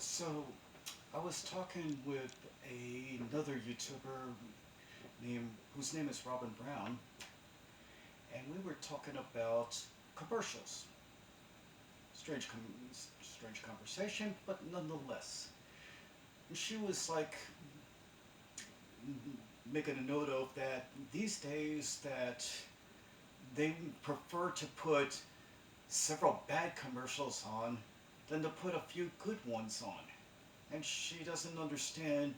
So, I was talking with another YouTuber whose name is Robin Brown, and we were talking about commercials. Strange conversation, but nonetheless. And she was like making a note of that these days that they prefer to put several bad commercials on than to put a few good ones on. And she doesn't understand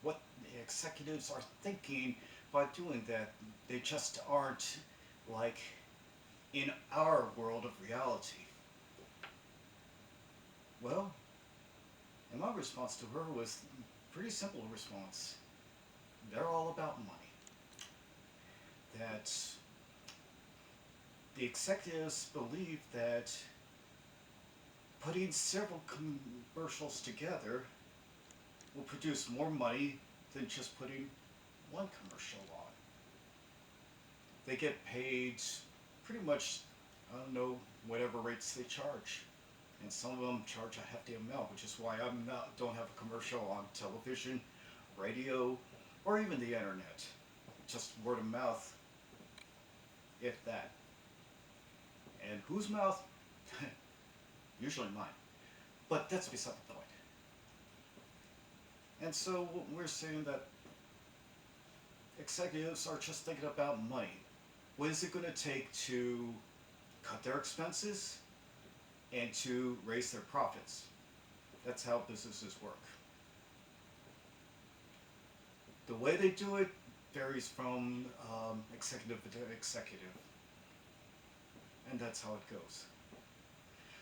what the executives are thinking by doing that. They just aren't like in our world of reality. Well, and my response to her was pretty simple response. They're all about money. That the executives believe that putting several commercials together will produce more money than just putting one commercial on. They get paid pretty much, I don't know, whatever rates they charge. And some of them charge a hefty amount, which is why don't have a commercial on television, radio, or even the internet. Just word of mouth, if that. And whose mouth? Usually mine. But that's beside the point. And so we're saying that executives are just thinking about money. What is it going to take to cut their expenses and to raise their profits? That's how businesses work. The way they do it varies from executive to executive, and that's how it goes.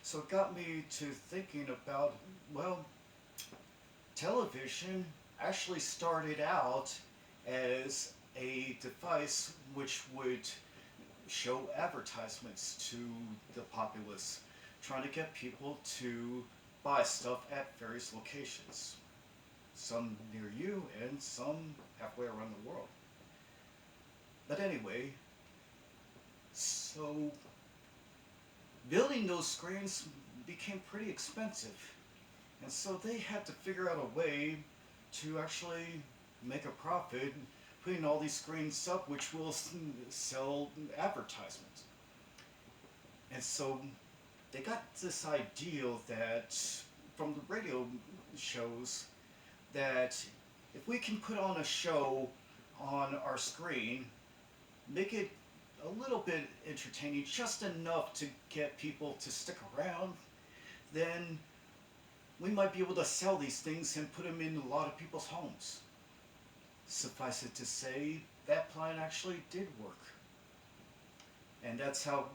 So it got me to thinking about, well, television actually started out as a device which would show advertisements to the populace, trying to get people to buy stuff at various locations, some near you and some halfway around the world. But anyway, so building those screens became pretty expensive. And so they had to figure out a way to actually make a profit putting all these screens up, which will sell advertisements. And so they got this ideal that from the radio shows that if we can put on a show on our screen, make it a little bit entertaining, just enough to get people to stick around, then we might be able to sell these things and put them in a lot of people's homes. Suffice it to say, that plan actually did work. And that's how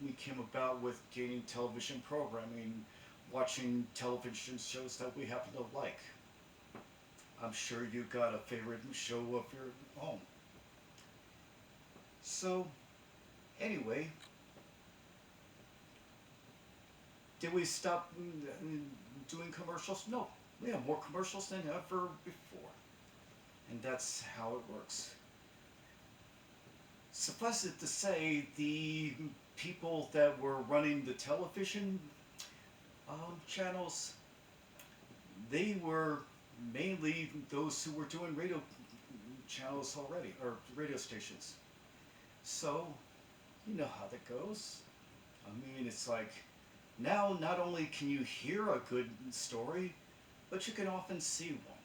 we came about with gaining television programming, watching television shows that we happen to like. I'm sure you got a favorite show of your own. So, anyway, did we stop doing commercials? No. We have more commercials than ever before. And that's how it works. Suffice it to say, the people that were running the television channels, they were mainly those who were doing radio channels already, or radio stations. So, you know how that goes. I mean, it's like now not only can you hear a good story, but you can often see one.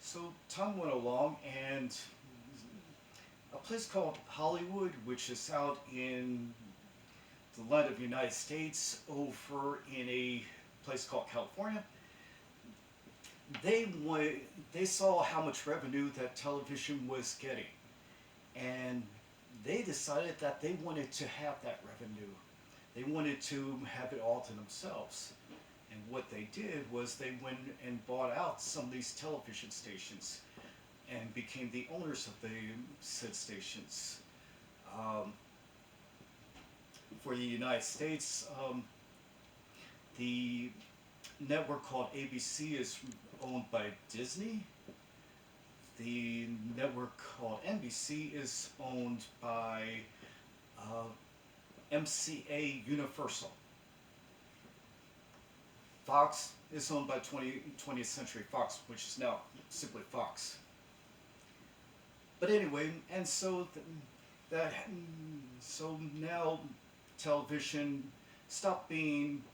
So time went along, and a place called Hollywood, which is out in the land of the United States, over in a place called California, they they saw how much revenue that television was getting, and they decided that they wanted to have that revenue. They wanted to have it all to themselves. And what they did was they went and bought out some of these television stations and became the owners of the said stations. Um, for the United States, the network called ABC is owned by Disney. The network called NBC is owned by uh, MCA Universal. Fox is owned by 20th Century Fox, which is now simply Fox. But anyway, and that so now television stopped being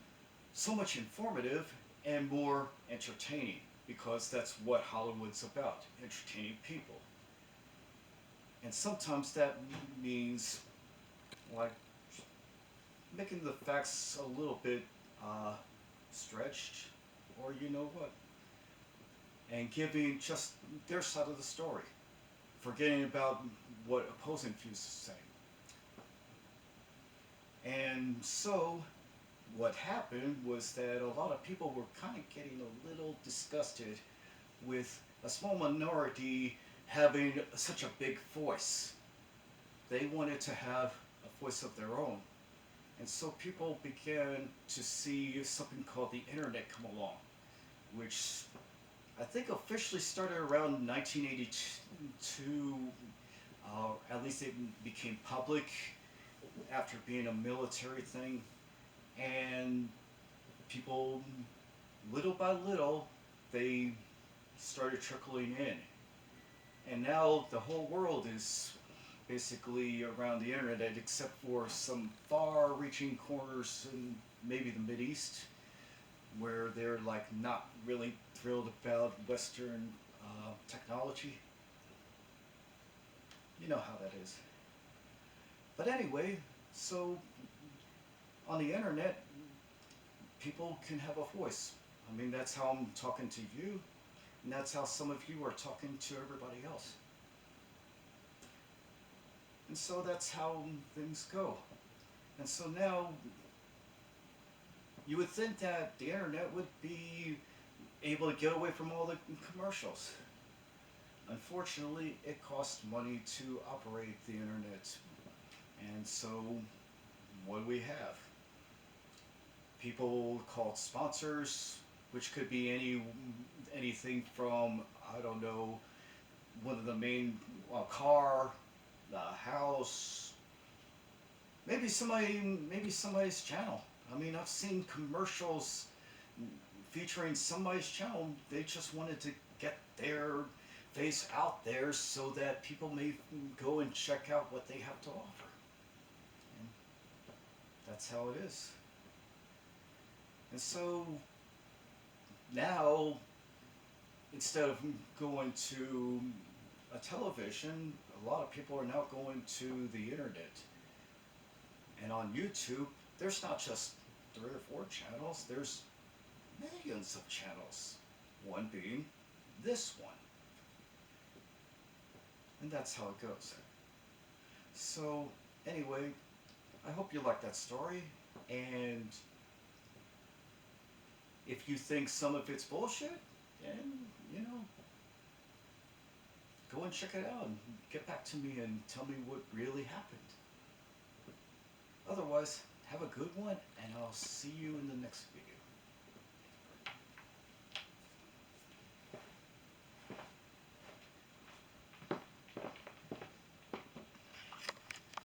so much informative and more entertaining because that's what Hollywood's about, entertaining people. And sometimes that means like making the facts a little bit uh, stretched, or you know what, and giving just their side of the story, forgetting about what opposing views say. And so what happened was that a lot of people were kind of getting a little disgusted with a small minority having such a big voice. They wanted to have a voice of their own. And so people began to see something called the internet come along, which I think officially started around 1982. At least it became public after being a military thing. And people, little by little, they started trickling in. And now the whole world is basically around the internet, except for some far-reaching corners in maybe the Mideast, where they're like not really thrilled about Western technology. You know how that is. But anyway, so on the internet, people can have a voice. I mean, that's how I'm talking to you, and that's how some of you are talking to everybody else. And so that's how things go. And so now you would think that the internet would be able to get away from all the commercials. Unfortunately, it costs money to operate the internet. And so what do we have? People called sponsors, which could be anything from, I don't know, one of the main car, the house, maybe somebody's channel. I mean, I've seen commercials featuring somebody's channel. They just wanted to get their face out there so that people may go and check out what they have to offer. And that's how it is. And so now, instead of going to a television, a lot of people are now going to the internet. And on YouTube, there's not just 3 or 4 channels, there's millions of channels. One being this one. And that's how it goes. So, anyway, I hope you like that story. And if you think some of it's bullshit, then, you know, go and check it out and get back to me and tell me what really happened. Otherwise, have a good one, and I'll see you in the next video.